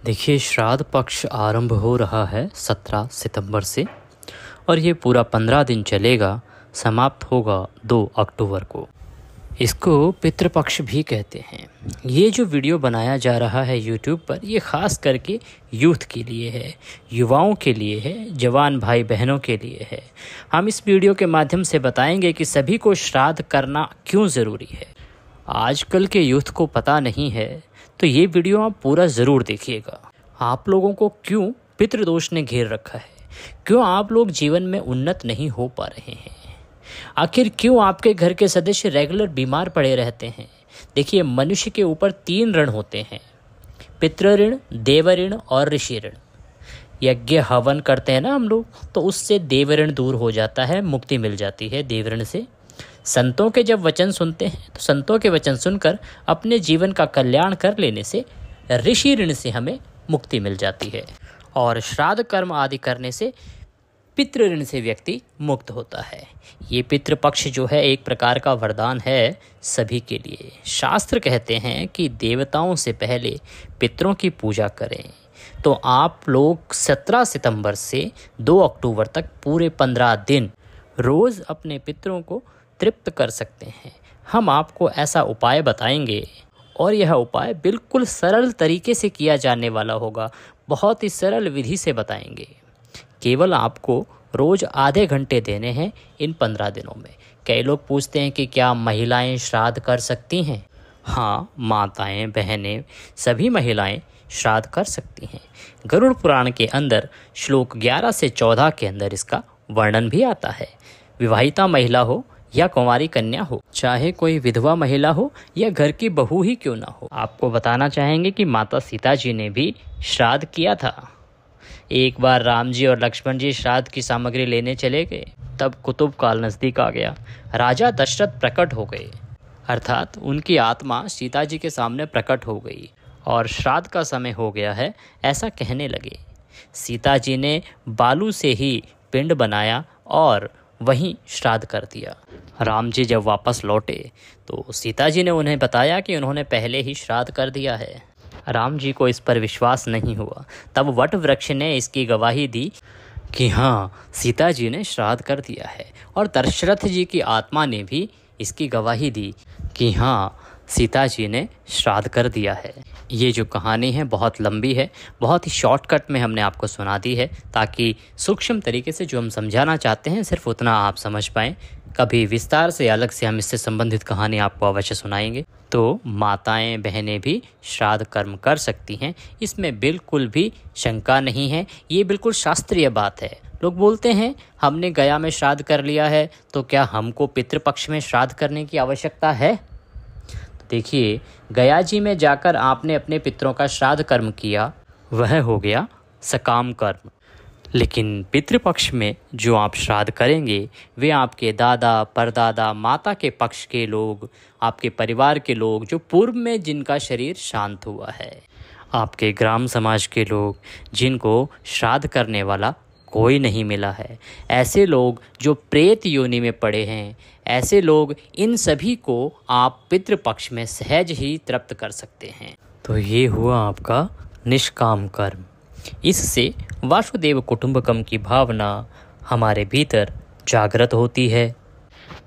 देखिए, श्राद्ध पक्ष आरंभ हो रहा है 17 सितंबर से और ये पूरा 15 दिन चलेगा। समाप्त होगा 2 अक्टूबर को। इसको पितृपक्ष भी कहते हैं। ये जो वीडियो बनाया जा रहा है यूट्यूब पर, ये ख़ास करके यूथ के लिए है, युवाओं के लिए है, जवान भाई बहनों के लिए है। हम इस वीडियो के माध्यम से बताएंगे कि सभी को श्राद्ध करना क्यों ज़रूरी है। आजकल के यूथ को पता नहीं है, तो ये वीडियो आप पूरा ज़रूर देखिएगा। आप लोगों को क्यों पितृदोष ने घेर रखा है, क्यों आप लोग जीवन में उन्नत नहीं हो पा रहे हैं, आखिर क्यों आपके घर के सदस्य रेगुलर बीमार पड़े रहते हैं। देखिए, मनुष्य के ऊपर 3 ऋण होते हैं, पितृ ऋण, देव ऋण और ऋषि ऋण। यज्ञ हवन करते हैं ना हम लोग, तो उससे देव ऋण दूर हो जाता है, मुक्ति मिल जाती है देव ऋण से। संतों के जब वचन सुनते हैं तो संतों के वचन सुनकर अपने जीवन का कल्याण कर लेने से ऋषि ऋण से हमें मुक्ति मिल जाती है, और श्राद्ध कर्म आदि करने से पितृ ऋण से व्यक्ति मुक्त होता है। ये पितृपक्ष जो है एक प्रकार का वरदान है सभी के लिए। शास्त्र कहते हैं कि देवताओं से पहले पितरों की पूजा करें। तो आप लोग 17 सितंबर से 2 अक्टूबर तक पूरे 15 दिन रोज़ अपने पितरों को तृप्त कर सकते हैं। हम आपको ऐसा उपाय बताएंगे और यह उपाय बिल्कुल सरल तरीके से किया जाने वाला होगा। बहुत ही सरल विधि से बताएंगे। केवल आपको रोज़ आधे घंटे देने हैं इन 15 दिनों में। कई लोग पूछते हैं कि क्या महिलाएं श्राद्ध कर सकती हैं? हाँ, माताएं, बहनें, सभी महिलाएं श्राद्ध कर सकती हैं। गरुड़ पुराण के अंदर श्लोक 11 से 14 के अंदर इसका वर्णन भी आता है। विवाहिता महिला हो या कुंवारी कन्या हो, चाहे कोई विधवा महिला हो या घर की बहू ही क्यों ना हो, आपको बताना चाहेंगे कि माता सीता जी ने भी श्राद्ध किया था। एक बार राम जी और लक्ष्मण जी श्राद्ध की सामग्री लेने चले गए, तब कुतुब काल नज़दीक आ गया। राजा दशरथ प्रकट हो गए, अर्थात उनकी आत्मा सीता जी के सामने प्रकट हो गई और श्राद्ध का समय हो गया है ऐसा कहने लगे। सीता जी ने बालू से ही पिंड बनाया और वहीं श्राद्ध कर दिया। राम जी जब वापस लौटे तो सीता जी ने उन्हें बताया कि उन्होंने पहले ही श्राद्ध कर दिया है। राम जी को इस पर विश्वास नहीं हुआ। तब वट वृक्ष ने इसकी गवाही दी कि हाँ, सीता जी ने श्राद्ध कर दिया है, और दशरथ जी की आत्मा ने भी इसकी गवाही दी कि हाँ, सीता जी ने श्राद्ध कर दिया है। ये जो कहानी है बहुत लंबी है, बहुत ही शॉर्टकट में हमने आपको सुना दी है, ताकि सूक्ष्म तरीके से जो हम समझाना चाहते हैं सिर्फ उतना आप समझ पाएँ। कभी विस्तार से अलग से हम इससे संबंधित कहानी आपको अवश्य सुनाएंगे। तो माताएं, बहनें भी श्राद्ध कर्म कर सकती हैं, इसमें बिल्कुल भी शंका नहीं है। ये बिल्कुल शास्त्रीय बात है। लोग बोलते हैं हमने गया में श्राद्ध कर लिया है, तो क्या हमको पितृपक्ष में श्राद्ध करने की आवश्यकता है? तो देखिए, गया जी में जाकर आपने अपने पितरों का श्राद्ध कर्म किया, वह हो गया सकाम कर्म। लेकिन पितृपक्ष में जो आप श्राद्ध करेंगे वे आपके दादा, परदादा, माता के पक्ष के लोग, आपके परिवार के लोग जो पूर्व में जिनका शरीर शांत हुआ है, आपके ग्राम समाज के लोग जिनको श्राद्ध करने वाला कोई नहीं मिला है, ऐसे लोग जो प्रेत योनि में पड़े हैं, ऐसे लोग, इन सभी को आप पितृपक्ष में सहज ही तृप्त कर सकते हैं। तो ये हुआ आपका निष्काम कर्म। इससे वासुदेव कुटुंबकम की भावना हमारे भीतर जागृत होती है।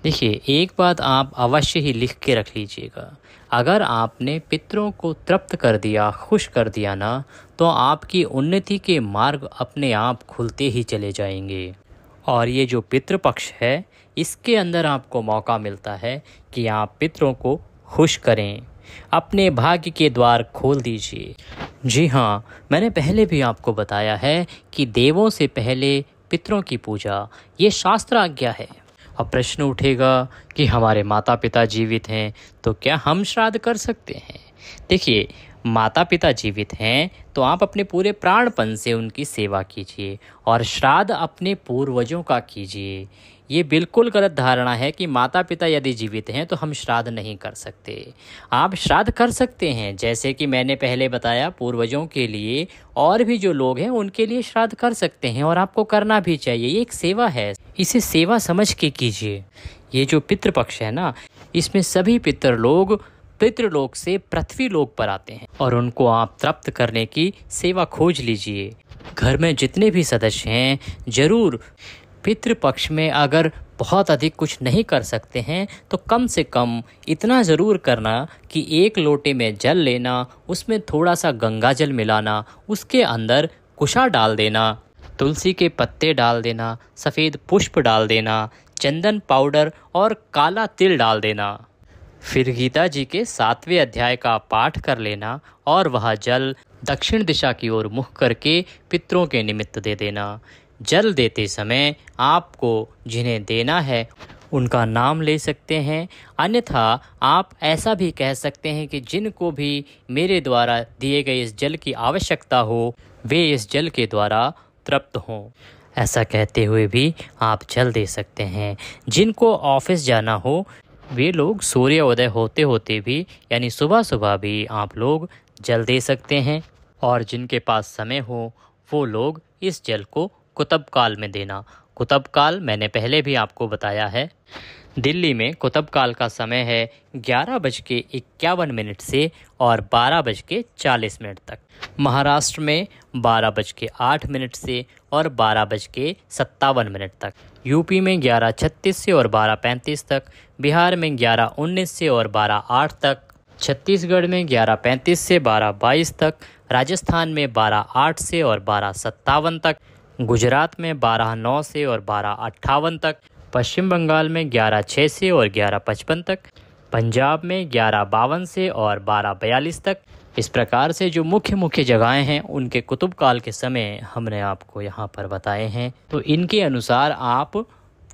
देखिए, एक बात आप अवश्य ही लिख के रख लीजिएगा। अगर आपने पितरों को तृप्त कर दिया, खुश कर दिया ना, तो आपकी उन्नति के मार्ग अपने आप खुलते ही चले जाएंगे। और ये जो पितृपक्ष है, इसके अंदर आपको मौका मिलता है कि आप पितरों को खुश करें, अपने भाग्य के द्वार खोल दीजिए। जी हाँ, मैंने पहले भी आपको बताया है कि देवों से पहले पितरों की पूजा ये शास्त्र आज्ञा है। अब प्रश्न उठेगा कि हमारे माता पिता जीवित हैं तो क्या हम श्राद्ध कर सकते हैं? देखिए, माता पिता जीवित हैं तो आप अपने पूरे प्राणपन से उनकी सेवा कीजिए और श्राद्ध अपने पूर्वजों का कीजिए। ये बिल्कुल गलत धारणा है कि माता पिता यदि जीवित हैं तो हम श्राद्ध नहीं कर सकते। आप श्राद्ध कर सकते हैं, जैसे कि मैंने पहले बताया, पूर्वजों के लिए और भी जो लोग हैं उनके लिए श्राद्ध कर सकते हैं, और आपको करना भी चाहिए। ये एक सेवा है, इसे सेवा समझ के कीजिए। ये जो पितृपक्ष है ना, इसमें सभी पितर लोग पितृलोक से पृथ्वी लोक पर आते हैं और उनको आप तृप्त करने की सेवा खोज लीजिए। घर में जितने भी सदस्य हैं जरूर पितृपक्ष में अगर बहुत अधिक कुछ नहीं कर सकते हैं तो कम से कम इतना ज़रूर करना कि 1 लोटे में जल लेना, उसमें थोड़ा सा गंगा जल मिलाना, उसके अंदर कुशा डाल देना, तुलसी के पत्ते डाल देना, सफ़ेद पुष्प डाल देना, चंदन पाउडर और काला तिल डाल देना। फिर गीता जी के 7वें अध्याय का पाठ कर लेना और वह जल दक्षिण दिशा की ओर मुख करके पितरों के निमित्त दे देना। जल देते समय आपको जिन्हें देना है उनका नाम ले सकते हैं, अन्यथा आप ऐसा भी कह सकते हैं कि जिनको भी मेरे द्वारा दिए गए इस जल की आवश्यकता हो वे इस जल के द्वारा तृप्त हों। ऐसा कहते हुए भी आप जल दे सकते हैं। जिनको ऑफिस जाना हो वे लोग सूर्योदय होते होते भी यानी सुबह सुबह भी आप लोग जल दे सकते हैं, और जिनके पास समय हो वो लोग इस जल को कुतब काल में देना। कुतब काल मैंने पहले भी आपको बताया है। दिल्ली में कुतब काल का समय है 11:51 से और 12:40 तक। महाराष्ट्र में 12:08 से और 12:57 तक। यूपी में 11:36 से और 12:35 तक। बिहार में 11:19 से और 12:08 तक। छत्तीसगढ़ में 11:35 से 12:22 तक। राजस्थान में 12:08 से और 12:57 तक। गुजरात में 12:09 से और 12:58 तक। पश्चिम बंगाल में 11:06 से और 11:55 तक। पंजाब में 11:52 से और 12:42 तक। इस प्रकार से जो मुख्य मुख्य जगहें हैं उनके कुतुब काल के समय हमने आपको यहाँ पर बताए हैं। तो इनके अनुसार आप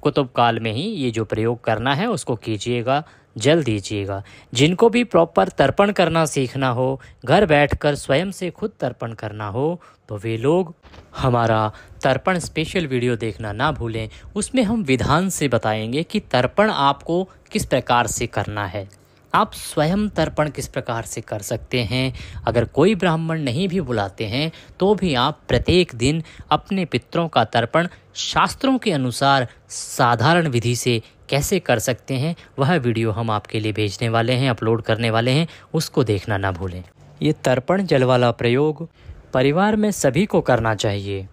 कुतुब काल में ही ये जो प्रयोग करना है उसको कीजिएगा, जल दीजिएगा। जिनको भी प्रॉपर तर्पण करना सीखना हो, घर बैठकर स्वयं से खुद तर्पण करना हो, तो वे लोग हमारा तर्पण स्पेशल वीडियो देखना ना भूलें। उसमें हम विधान से बताएंगे कि तर्पण आपको किस प्रकार से करना है, आप स्वयं तर्पण किस प्रकार से कर सकते हैं। अगर कोई ब्राह्मण नहीं भी बुलाते हैं तो भी आप प्रत्येक दिन अपने पितरों का तर्पण शास्त्रों के अनुसार साधारण विधि से कैसे कर सकते हैं, वह वीडियो हम आपके लिए भेजने वाले हैं, अपलोड करने वाले हैं, उसको देखना ना भूलें। ये तर्पण जल वाला प्रयोग परिवार में सभी को करना चाहिए।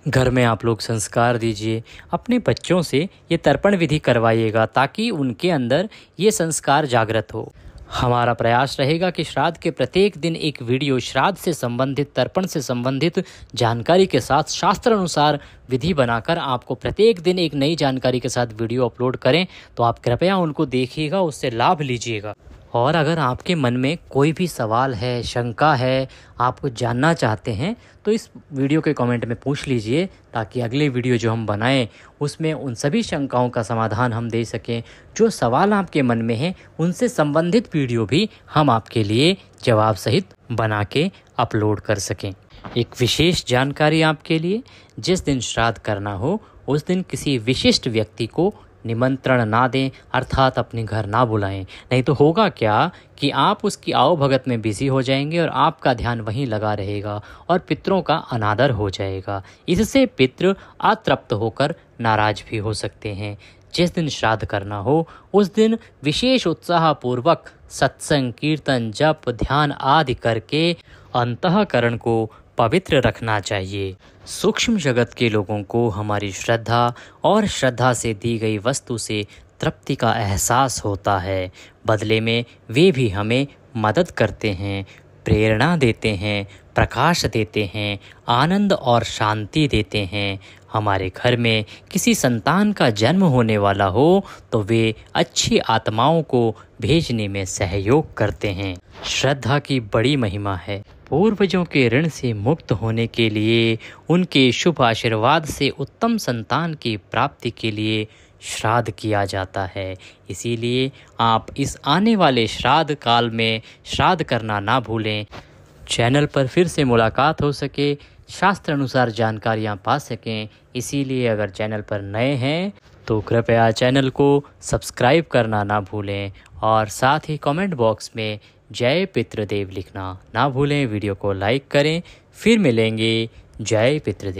घर में आप लोग संस्कार दीजिए, अपने बच्चों से ये तर्पण विधि करवाइएगा ताकि उनके अंदर ये संस्कार जागृत हो। हमारा प्रयास रहेगा कि श्राद्ध के प्रत्येक दिन एक वीडियो श्राद्ध से संबंधित, तर्पण से संबंधित जानकारी के साथ शास्त्र अनुसार विधि बनाकर आपको प्रत्येक दिन एक नई जानकारी के साथ वीडियो अपलोड करें। तो आप कृपया उनको देखिएगा, उससे लाभ लीजिएगा। और अगर आपके मन में कोई भी सवाल है, शंका है, आप कुछ जानना चाहते हैं तो इस वीडियो के कमेंट में पूछ लीजिए ताकि अगले वीडियो जो हम बनाएं उसमें उन सभी शंकाओं का समाधान हम दे सकें। जो सवाल आपके मन में हैं उनसे संबंधित वीडियो भी हम आपके लिए जवाब सहित बना के अपलोड कर सकें। एक विशेष जानकारी आपके लिए, जिस दिन श्राद्ध करना हो उस दिन किसी विशिष्ट व्यक्ति को निमंत्रण ना दें, अर्थात अपने घर ना बुलाएं। नहीं तो होगा क्या कि आप उसकी आओ भगत में बिजी हो जाएंगे और आपका ध्यान वहीं लगा रहेगा और पितरों का अनादर हो जाएगा। इससे पितृ अतृप्त होकर नाराज भी हो सकते हैं। जिस दिन श्राद्ध करना हो उस दिन विशेष उत्साह पूर्वक सत्संग, कीर्तन, जप, ध्यान आदि करके अंतःकरण को पवित्र रखना चाहिए। सूक्ष्म जगत के लोगों को हमारी श्रद्धा और श्रद्धा से दी गई वस्तु से तृप्ति का एहसास होता है। बदले में वे भी हमें मदद करते हैं, प्रेरणा देते हैं, प्रकाश देते हैं, आनंद और शांति देते हैं। हमारे घर में किसी संतान का जन्म होने वाला हो तो वे अच्छी आत्माओं को भेजने में सहयोग करते हैं। श्रद्धा की बड़ी महिमा है। पूर्वजों के ऋण से मुक्त होने के लिए, उनके शुभ आशीर्वाद से उत्तम संतान की प्राप्ति के लिए श्राद्ध किया जाता है। इसीलिए आप इस आने वाले श्राद्ध काल में श्राद्ध करना ना भूलें। चैनल पर फिर से मुलाकात हो सके, शास्त्र अनुसार जानकारियाँ पा सकें, इसीलिए अगर चैनल पर नए हैं तो कृपया चैनल को सब्सक्राइब करना ना भूलें और साथ ही कमेंट बॉक्स में जय पितृदेव लिखना ना भूलें। वीडियो को लाइक करें। फिर मिलेंगे। जय पितृदेव।